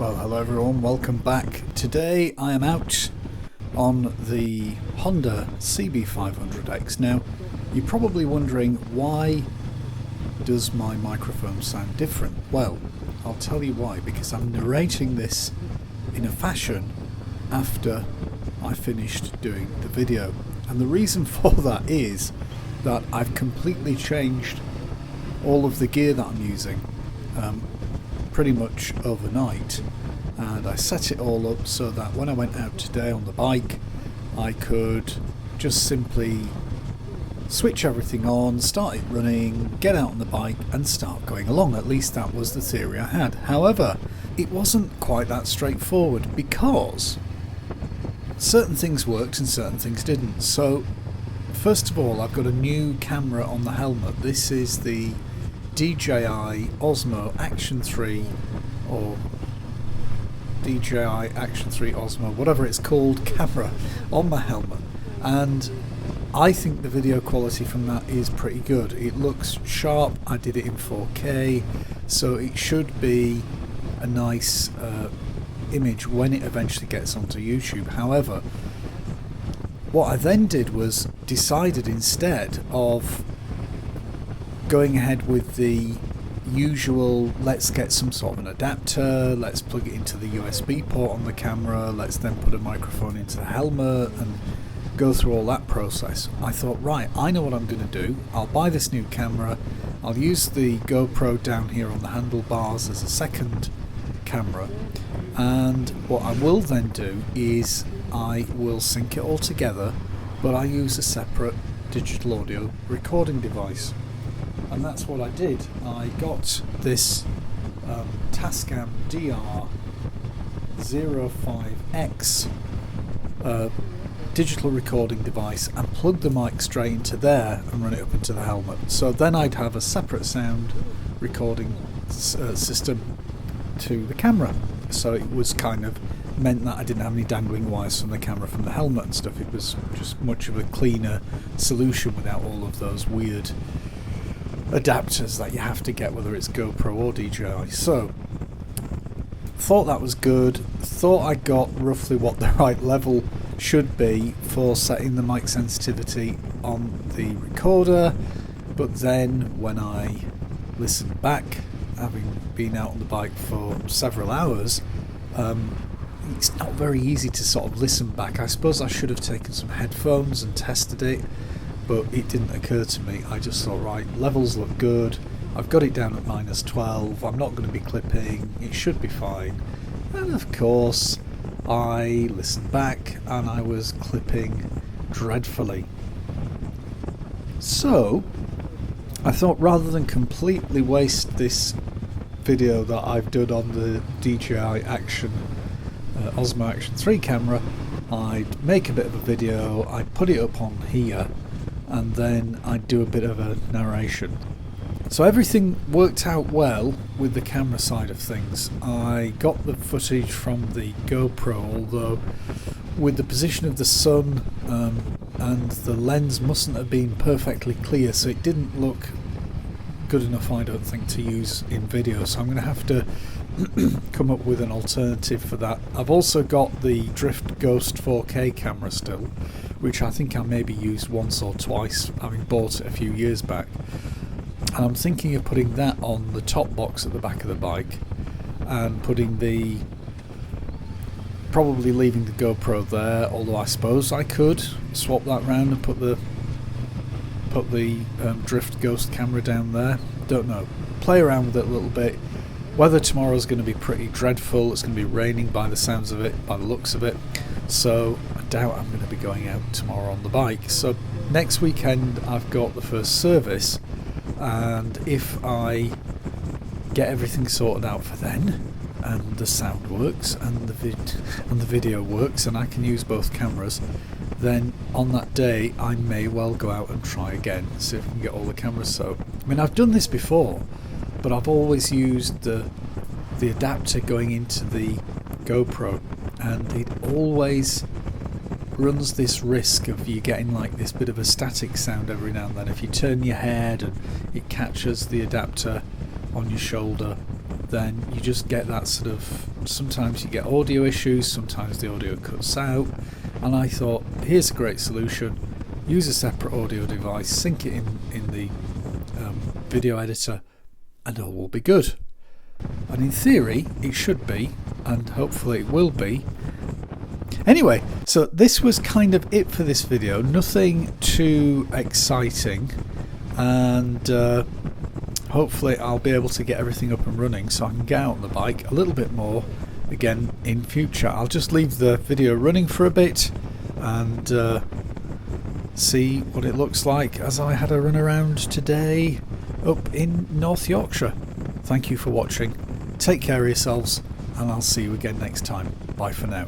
Well, hello everyone, welcome back. Today I am out on the Honda CB500X. Now, you're probably wondering, why does my microphone sound different? Well, I'll tell you why, because I'm narrating this in a fashion after I finished doing the video. And the reason for that is that I've completely changed all of the gear that I'm using pretty much overnight, and I set it all up so that when I went out today on the bike I could just simply switch everything on, start it running, get out on the bike and start going along. At least that was the theory I had. However, it wasn't quite that straightforward because certain things worked and certain things didn't. So first of all, I've got a new camera on the helmet. This is the DJI OSMO Action 3 or DJI Action 3 Osmo, whatever it's called, camera on my helmet, and I think the video quality from that is pretty good. It looks sharp. I did it in 4K, so it should be a nice image when it eventually gets onto YouTube. However, what I then did was decided, instead of going ahead with the usual, let's get some sort of an adapter, let's plug it into the USB port on the camera, let's then put a microphone into the helmet and go through all that process. I thought, right, I know what I'm going to do. I'll buy this new camera, I'll use the GoPro down here on the handlebars as a second camera, and what I will then do is I will sync it all together, but I use a separate digital audio recording device. And that's what I did. I got this Tuscan DR05X digital recording device and plugged the mic straight into there and run it up into the helmet. So then I'd have a separate sound recording system to the camera. So it was kind of meant that I didn't have any dangling wires from the camera from the helmet and stuff. It was just much of a cleaner solution without all of those weird adapters that you have to get, whether it's GoPro or DJI. So thought that was good, thought I got roughly what the right level should be for setting the mic sensitivity on the recorder, but then when I listened back, having been out on the bike for several hours, it's not very easy to sort of listen back. I suppose I should have taken some headphones and tested it, but it didn't occur to me. I just thought, right, levels look good, I've got it down at -12, I'm not going to be clipping, it should be fine. And of course I listened back and I was clipping dreadfully. So I thought, rather than completely waste this video that I've done on the DJI Action OSMO Action 3 camera, I'd make a bit of a video, I'd put it up on here, and then I'd do a bit of a narration. So everything worked out well with the camera side of things. I got the footage from the GoPro, although with the position of the sun and the lens mustn't have been perfectly clear, so it didn't look good enough, I don't think, to use in video. So I'm going to have to come up with an alternative for that. I've also got the Drift Ghost 4K camera still, which I think I maybe used once or twice, having bought it a few years back. And I'm thinking of putting that on the top box at the back of the bike and probably leaving the GoPro there, although I suppose I could swap that round and put the Drift Ghost camera down there. Don't know. Play around with it a little bit. Weather tomorrow is going to be pretty dreadful. It's going to be raining by the sounds of it, by the looks of it. So I doubt I'm going to be going out tomorrow on the bike. So next weekend I've got the first service, and if I get everything sorted out for then, and the sound works and the video works and I can use both cameras, then on that day I may well go out and try again, see if I can get all the cameras. So I mean, I've done this before, but I've always used the adapter going into the GoPro, and it always runs this risk of you getting like this bit of a static sound every now and then. If you turn your head and it catches the adapter on your shoulder, then you just get that sort of, sometimes you get audio issues, sometimes the audio cuts out, and I thought, here's a great solution. Use a separate audio device, sync it in the video editor, and all will be good. And in theory it should be, and hopefully it will be. Anyway, so this was kind of it for this video. Nothing too exciting, and hopefully I'll be able to get everything up and running so I can get out on the bike a little bit more again in future. I'll just leave the video running for a bit and see what it looks like as I had a run around today up in North Yorkshire. Thank you for watching. Take care of yourselves, and I'll see you again next time. Bye for now.